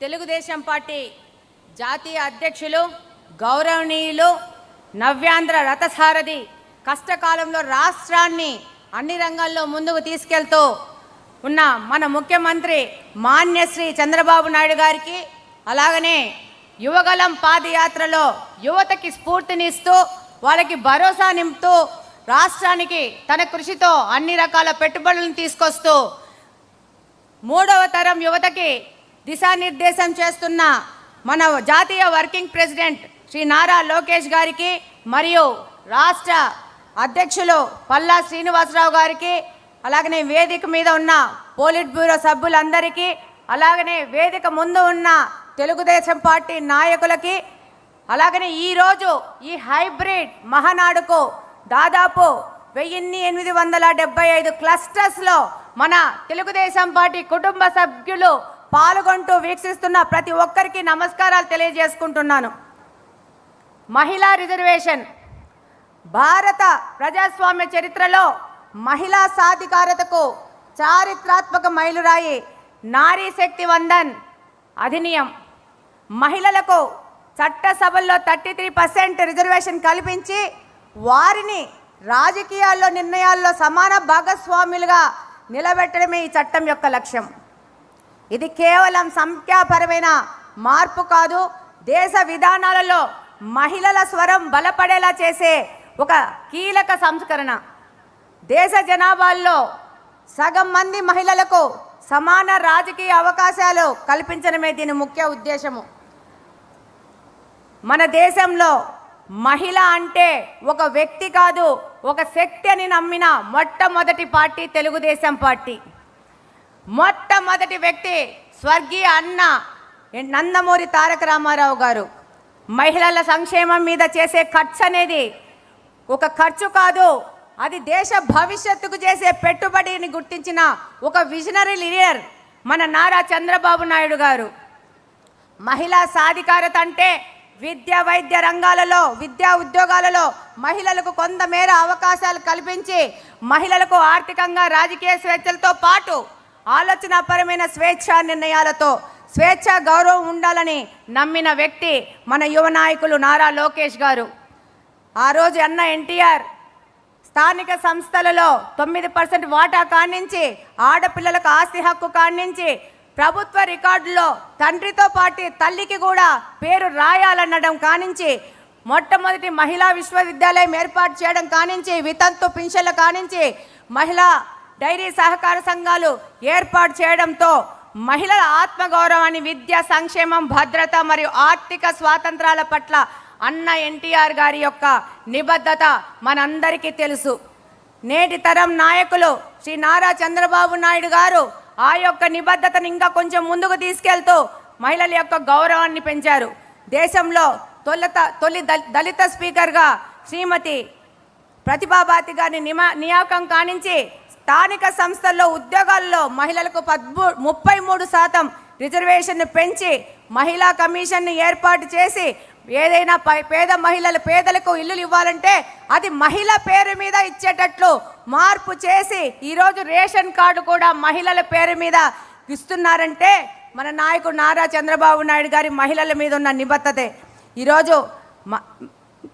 Telugu Desam party జాతీయ అధ్యక్షులు గౌరవనీయులు నవ్యాంధ్ర రథసారథి కష్టకాలంలో రాష్ట్రాన్ని అన్ని రంగాల్లో ముందుకు తీసుకెళ్తూ ఉన్న మన ముఖ్యమంత్రి మాన్యశ్రీ చంద్రబాబు నాయుడు గారికి, అలాగనే యువగలం పాదయాత్రలో యువతకి స్ఫూర్తినిస్తూ వాళ్ళకి భరోసా నింపుతూ రాష్ట్రానికి తన కృషితో అన్ని రకాల పెట్టుబడులను తీసుకొస్తూ మూడవ తరం యువతకి దిశానిర్దేశం చేస్తున్న మన జాతీయ వర్కింగ్ ప్రెసిడెంట్ శ్రీ నారా లోకేష్ గారికి, మరియు రాష్ట్ర అధ్యక్షులు పల్లా శ్రీనివాసరావు గారికి, అలాగనే వేదిక మీద ఉన్న పోలిట్ బ్యూరో సభ్యులందరికీ, అలాగనే వేదిక ముందు ఉన్న తెలుగుదేశం పార్టీ నాయకులకి, అలాగనే ఈరోజు ఈ హైబ్రిడ్ మహానాడుకు దాదాపు 1875 క్లస్టర్స్లో మన తెలుగుదేశం పార్టీ కుటుంబ సభ్యులు పాల్గొంటూ వీక్షిస్తున్న ప్రతి ఒక్కరికి నమస్కారాలు తెలియజేసుకుంటున్నాను. మహిళా రిజర్వేషన్ భారత ప్రజాస్వామ్య చరిత్రలో మహిళా సాధికారతకు చారిత్రాత్మక మైలురాయి నారీ శక్తి వందన్ అధినియం. మహిళలకు చట్టసభల్లో 33% రిజర్వేషన్ కల్పించి వారిని రాజకీయాల్లో నిర్ణయాల్లో సమాన భాగస్వాములుగా నిలబెట్టడమే ఈ చట్టం యొక్క లక్ష్యం. ఇది కేవలం సంఖ్యాపరమైన మార్పు కాదు, దేశ విధానాలలో మహిళల స్వరం బలపడేలా చేసే ఒక కీలక సంస్కరణ. దేశ జనాభాలో సగం మంది మహిళలకు సమాన రాజకీయ అవకాశాలు కల్పించడమే దీని ముఖ్య ఉద్దేశము. మన దేశంలో మహిళ అంటే ఒక వ్యక్తి కాదు, ఒక శక్తి అని నమ్మిన మొట్టమొదటి పార్టీ తెలుగుదేశం పార్టీ. మొట్టమొదటి వ్యక్తి స్వర్గీయ అన్న నందమూరి తారక రామారావు గారు. మహిళల సంక్షేమం మీద చేసే ఖర్చు అనేది ఒక ఖర్చు కాదు, అది దేశ భవిష్యత్తుకు చేసే పెట్టుబడిని గుర్తించిన ఒక విజనరీ లీడర్ మన నారా చంద్రబాబు నాయుడు గారు. మహిళా సాధికారత అంటే విద్య వైద్య రంగాలలో, విద్యా ఉద్యోగాలలో మహిళలకు కొంతమేర అవకాశాలు కల్పించి మహిళలకు ఆర్థికంగా రాజకీయ స్వేచ్ఛలతో పాటు ఆలోచనాపరమైన స్వేచ్ఛా నిర్ణయాలతో స్వేచ్ఛ గౌరవం ఉండాలని నమ్మిన వ్యక్తి మన యువ నాయకులు నారా లోకేష్ గారు. ఆ రోజు అన్న ఎన్టీఆర్ స్థానిక సంస్థలలో 9% వాటా కానించి, ఆడపిల్లలకు ఆస్తి హక్కు కానించి, ప్రభుత్వ రికార్డులో తండ్రితో పాటు తల్లికి కూడా పేరు రాయాలనడం కానించి, మొట్టమొదటి మహిళా విశ్వవిద్యాలయం ఏర్పాటు చేయడం కానించి, వితంతు పింఛన్ల కానించి, మహిళా డైరీ సహకార సంఘాలు ఏర్పాటు చేయడంతో మహిళల ఆత్మగౌరవాన్ని, విద్యా సంక్షేమం, భద్రత మరియు ఆర్థిక స్వాతంత్రాల పట్ల అన్న ఎన్టీఆర్ గారి యొక్క నిబద్ధత మనందరికీ తెలుసు. నేటి తరం నాయకులు శ్రీ నారా చంద్రబాబు నాయుడు గారు ఆ యొక్క నిబద్ధతను ఇంకా కొంచెం ముందుకు తీసుకెళ్తూ మహిళల యొక్క గౌరవాన్ని పెంచారు. దేశంలో తొలి దళిత స్పీకర్గా శ్రీమతి ప్రతిభాబాతి గారిని నియామకం కానించి, స్థానిక సంస్థల్లో ఉద్యోగాల్లో మహిళలకు 33% రిజర్వేషన్ పెంచి మహిళా కమిషన్ను ఏర్పాటు చేసి, ఏదైనా పేదలకు ఇల్లులు ఇవ్వాలంటే అది మహిళ పేరు మీద ఇచ్చేటట్లు మార్పు చేసి ఈరోజు రేషన్ కార్డు కూడా మహిళల పేరు మీద ఇస్తున్నారంటే మన నాయకుడు నారా చంద్రబాబు నాయుడు గారి మహిళల మీద ఉన్న నిబద్ధతే. ఈరోజు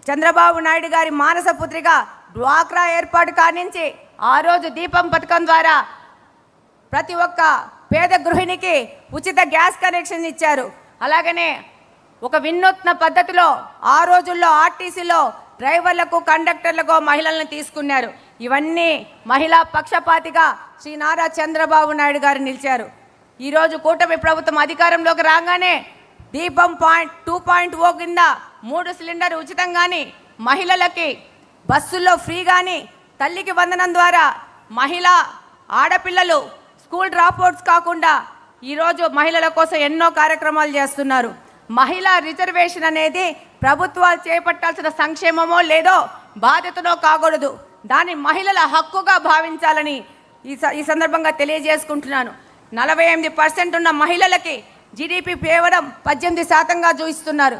చంద్రబాబు నాయుడు గారి మానస పుత్రిగా డ్వాక్రా ఏర్పాటు కానించి, ఆ రోజు దీపం పథకం ద్వారా ప్రతి ఒక్క పేద గృహిణికి ఉచిత గ్యాస్ కనెక్షన్ ఇచ్చారు. అలాగనే ఒక వినూత్న పద్ధతిలో ఆ రోజుల్లో ఆర్టీసీలో డ్రైవర్లకు, కండక్టర్లకు మహిళలను తీసుకున్నారు. ఇవన్నీ మహిళా పక్షపాతిగా శ్రీ నారా చంద్రబాబు నాయుడు గారు నిలిచారు. ఈరోజు కూటమి ప్రభుత్వం అధికారంలోకి రాగానే దీపం 2.0 కింద 3 సిలిండర్ ఉచితం కానీ, మహిళలకి బస్సుల్లో ఫ్రీ కానీ, తల్లికి వందనం ద్వారా మహిళా ఆడపిల్లలు స్కూల్ డ్రాప్అవుట్స్ కాకుండా ఈరోజు మహిళల కోసం ఎన్నో కార్యక్రమాలు చేస్తున్నారు. మహిళా రిజర్వేషన్ అనేది ప్రభుత్వాలు చేపట్టాల్సిన సంక్షేమమో లేదో బాధ్యతనో కాకూడదు, దాన్ని మహిళల హక్కుగా భావించాలని ఈ సందర్భంగా తెలియజేసుకుంటున్నాను. 48% ఉన్న మహిళలకి జీడీపీ కేవలం 18%గా చూపిస్తున్నారు.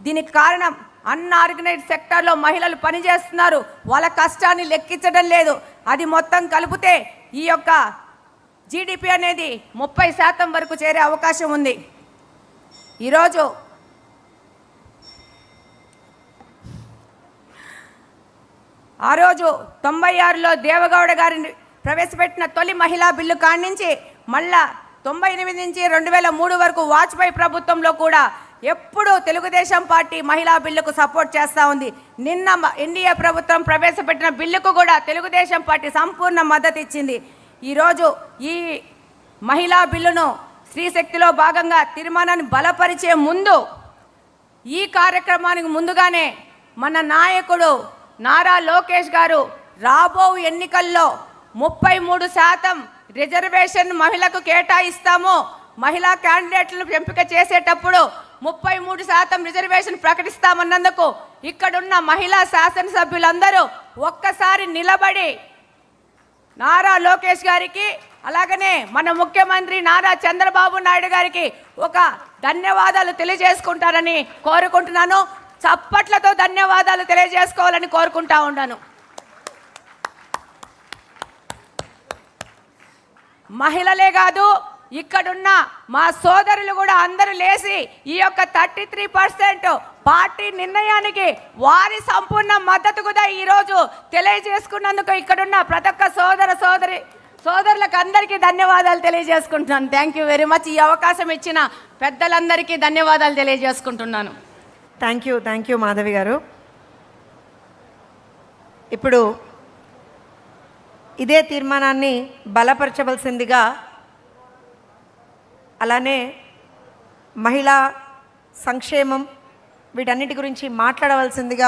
దీనికి కారణం అన్ఆర్గనైజ్డ్ సెక్టార్లో మహిళలు పనిచేస్తున్నారు, వాళ్ళ కష్టాన్ని లెక్కించడం లేదు. అది మొత్తం కలిపితే ఈ యొక్క జీడీపీ అనేది 30% వరకు చేరే అవకాశం ఉంది. ఈరోజు ఆ రోజు 96లో దేవగౌడ గారిని ప్రవేశపెట్టిన తొలి మహిళా బిల్లు కాడి నుంచి మళ్ళా 98 నుంచి 2003 వరకు వాజ్పేయి ప్రభుత్వంలో కూడా ఎప్పుడూ తెలుగుదేశం పార్టీ మహిళా బిల్లుకు సపోర్ట్ చేస్తూ ఉంది. నిన్న ఎన్డీఏ ప్రభుత్వం ప్రవేశపెట్టిన బిల్లుకు కూడా తెలుగుదేశం పార్టీ సంపూర్ణ మద్దతు ఇచ్చింది. ఈరోజు ఈ మహిళా బిల్లును స్త్రీశక్తిలో భాగంగా తీర్మానాన్ని బలపరిచే ముందు ఈ కార్యక్రమానికి ముందుగానే మన నాయకుడు నారా లోకేష్ గారు రాబో ఎన్నికల్లో 33% రిజర్వేషన్ మహిళకు కేటాయిస్తాము, మహిళా క్యాండిడేట్లను ఎంపిక చేసేటప్పుడు 33% రిజర్వేషన్ ప్రకటిస్తామన్నందుకు ఇక్కడున్న మహిళా శాసనసభ్యులందరూ ఒక్కసారి నిలబడి నారా లోకేష్ గారికి అలాగనే మన ముఖ్యమంత్రి నారా చంద్రబాబు నాయుడు గారికి ఒక ధన్యవాదాలు తెలియజేసుకుంటారని కోరుకుంటున్నాను. చప్పట్లతో ధన్యవాదాలు తెలియజేసుకోవాలని కోరుకుంటా ఉన్నాను. మహిళలే కాదు, ఇక్కడున్న మా సోదరులు కూడా అందరూ లేచి ఈ యొక్క 33% పార్టీ నిర్ణయానికి వారి సంపూర్ణ మద్దతు కూడా ఈరోజు తెలియజేసుకున్నందుకు ఇక్కడున్న ప్రతి ఒక్క సోదరులకు అందరికీ ధన్యవాదాలు తెలియజేసుకుంటున్నాను. Thank you very much. ఈ అవకాశం ఇచ్చిన పెద్దలందరికీ ధన్యవాదాలు తెలియజేసుకుంటున్నాను. థ్యాంక్ యూ మాధవి గారు. ఇప్పుడు ఇదే తీర్మానాన్ని బలపరచవలసిందిగా అలానే మహిళా సంక్షేమం వీటన్నిటి గురించి మాట్లాడవలసిందిగా